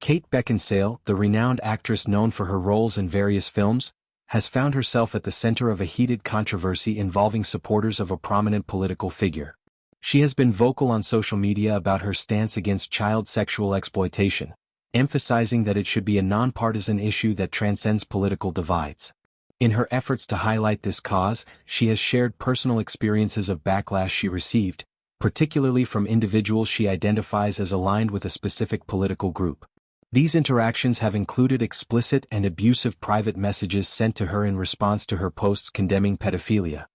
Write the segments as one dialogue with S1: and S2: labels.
S1: Kate Beckinsale, the renowned actress known for her roles in various films, has found herself at the center of a heated controversy involving supporters of a prominent political figure. She has been vocal on social media about her stance against child sexual exploitation, emphasizing that it should be a nonpartisan issue that transcends political divides. In her efforts to highlight this cause, she has shared personal experiences of backlash she received, particularly from individuals she identifies as aligned with a specific political group. These interactions have included explicit and abusive private messages sent to her in response to her posts condemning pedophilia.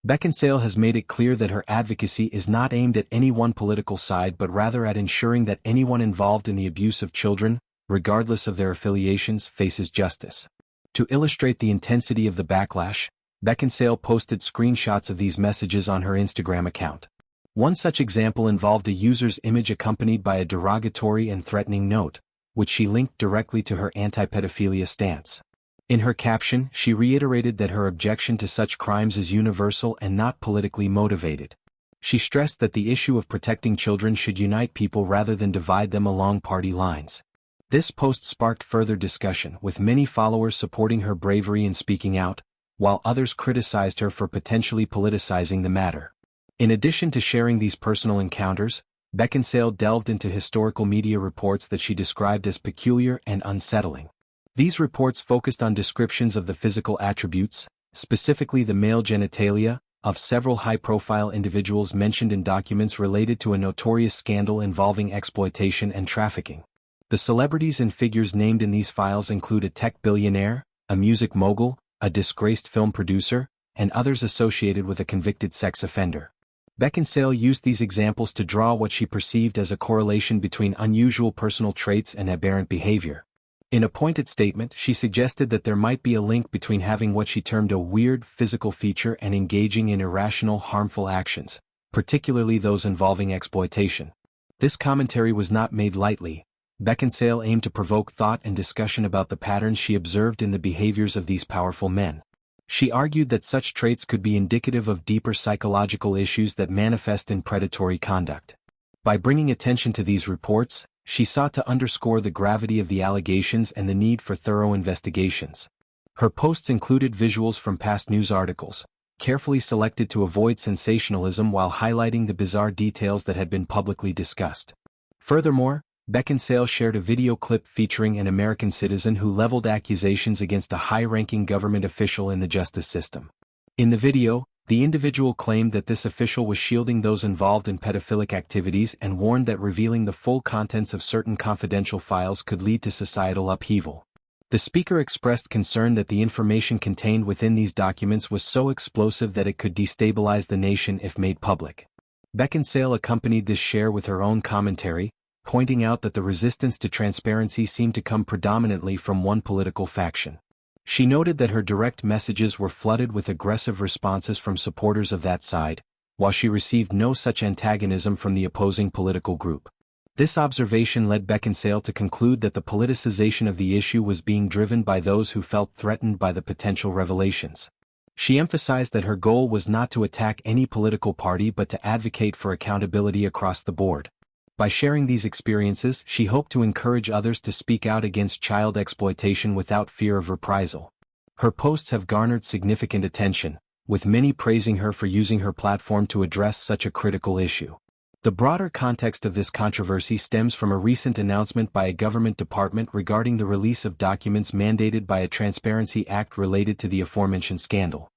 S1: Beckinsale has made it clear that her advocacy is not aimed at any one political side but rather at ensuring that anyone involved in the abuse of children, regardless of their affiliations, faces justice. To illustrate the intensity of the backlash, Beckinsale posted screenshots of these messages on her Instagram account. One such example involved a user's image accompanied by a derogatory and threatening note, which she linked directly to her anti-pedophilia stance. In her caption, she reiterated that her objection to such crimes is universal and not politically motivated. She stressed that the issue of protecting children should unite people rather than divide them along party lines. This post sparked further discussion, with many followers supporting her bravery in speaking out, while others criticized her for potentially politicizing the matter. In addition to sharing these personal encounters, Beckinsale delved into historical media reports that she described as peculiar and unsettling. These reports focused on descriptions of the physical attributes, specifically the male genitalia, of several high-profile individuals mentioned in documents related to a notorious scandal involving exploitation and trafficking. The celebrities and figures named in these files include a tech billionaire, a music mogul, a disgraced film producer, and others associated with a convicted sex offender. Beckinsale used these examples to draw what she perceived as a correlation between unusual personal traits and aberrant behavior. In a pointed statement, she suggested that there might be a link between having what she termed a weird physical feature and engaging in irrational, harmful actions, particularly those involving exploitation. This commentary was not made lightly. Beckinsale aimed to provoke thought and discussion about the patterns she observed in the behaviors of these powerful men. She argued that such traits could be indicative of deeper psychological issues that manifest in predatory conduct. By bringing attention to these reports, she sought to underscore the gravity of the allegations and the need for thorough investigations. Her posts included visuals from past news articles, carefully selected to avoid sensationalism while highlighting the bizarre details that had been publicly discussed. Furthermore, Beckinsale shared a video clip featuring an American citizen who leveled accusations against a high-ranking government official in the justice system. In the video, the individual claimed that this official was shielding those involved in pedophilic activities and warned that revealing the full contents of certain confidential files could lead to societal upheaval. The speaker expressed concern that the information contained within these documents was so explosive that it could destabilize the nation if made public. Beckinsale accompanied this share with her own commentary, pointing out that the resistance to transparency seemed to come predominantly from one political faction. She noted that her direct messages were flooded with aggressive responses from supporters of that side, while she received no such antagonism from the opposing political group. This observation led Beckinsale to conclude that the politicization of the issue was being driven by those who felt threatened by the potential revelations. She emphasized that her goal was not to attack any political party but to advocate for accountability across the board. By sharing these experiences, she hoped to encourage others to speak out against child exploitation without fear of reprisal. Her posts have garnered significant attention, with many praising her for using her platform to address such a critical issue. The broader context of this controversy stems from a recent announcement by a government department regarding the release of documents mandated by a Transparency Act related to the aforementioned scandal.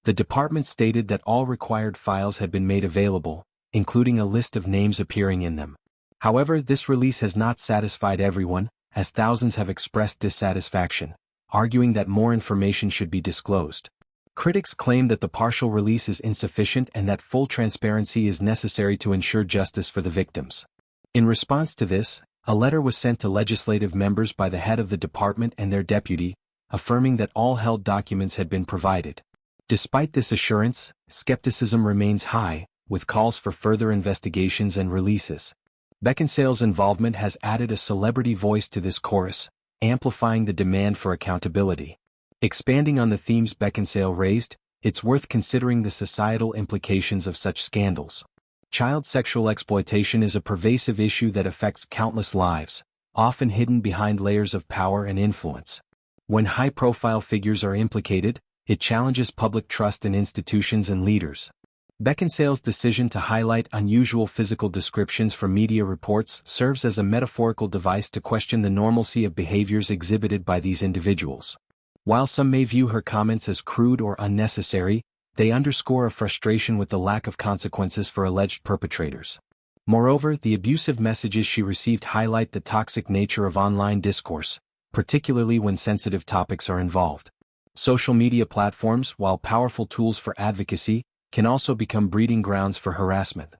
S1: The department stated that all required files had been made available, including a list of names appearing in them. However, this release has not satisfied everyone, as thousands have expressed dissatisfaction, arguing that more information should be disclosed. Critics claim that the partial release is insufficient and that full transparency is necessary to ensure justice for the victims. In response to this, a letter was sent to legislative members by the head of the department and their deputy, affirming that all held documents had been provided. Despite this assurance, skepticism remains high, with calls for further investigations and releases. Beckinsale's involvement has added a celebrity voice to this chorus, amplifying the demand for accountability. Expanding on the themes Beckinsale raised, it's worth considering the societal implications of such scandals. Child sexual exploitation is a pervasive issue that affects countless lives, often hidden behind layers of power and influence. When high-profile figures are implicated, it challenges public trust in institutions and leaders. Beckinsale's decision to highlight unusual physical descriptions from media reports serves as a metaphorical device to question the normalcy of behaviors exhibited by these individuals. While some may view her comments as crude or unnecessary, they underscore a frustration with the lack of consequences for alleged perpetrators. Moreover, the abusive messages she received highlight the toxic nature of online discourse, particularly when sensitive topics are involved. Social media platforms, while powerful tools for advocacy, can also become breeding grounds for harassment.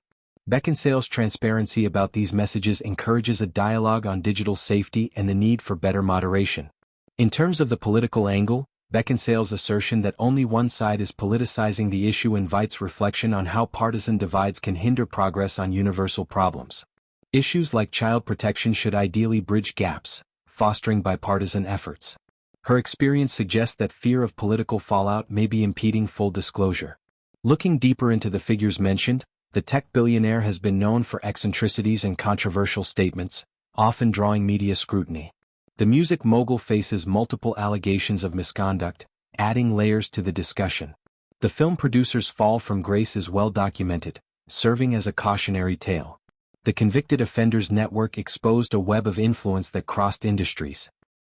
S1: Beckinsale's transparency about these messages encourages a dialogue on digital safety and the need for better moderation. In terms of the political angle, Beckinsale's assertion that only one side is politicizing the issue invites reflection on how partisan divides can hinder progress on universal problems. Issues like child protection should ideally bridge gaps, fostering bipartisan efforts. Her experience suggests that fear of political fallout may be impeding full disclosure. Looking deeper into the figures mentioned, the tech billionaire has been known for eccentricities and controversial statements, often drawing media scrutiny. The music mogul faces multiple allegations of misconduct, adding layers to the discussion. The film producer's fall from grace is well documented, serving as a cautionary tale. The convicted offenders network exposed a web of influence that crossed industries,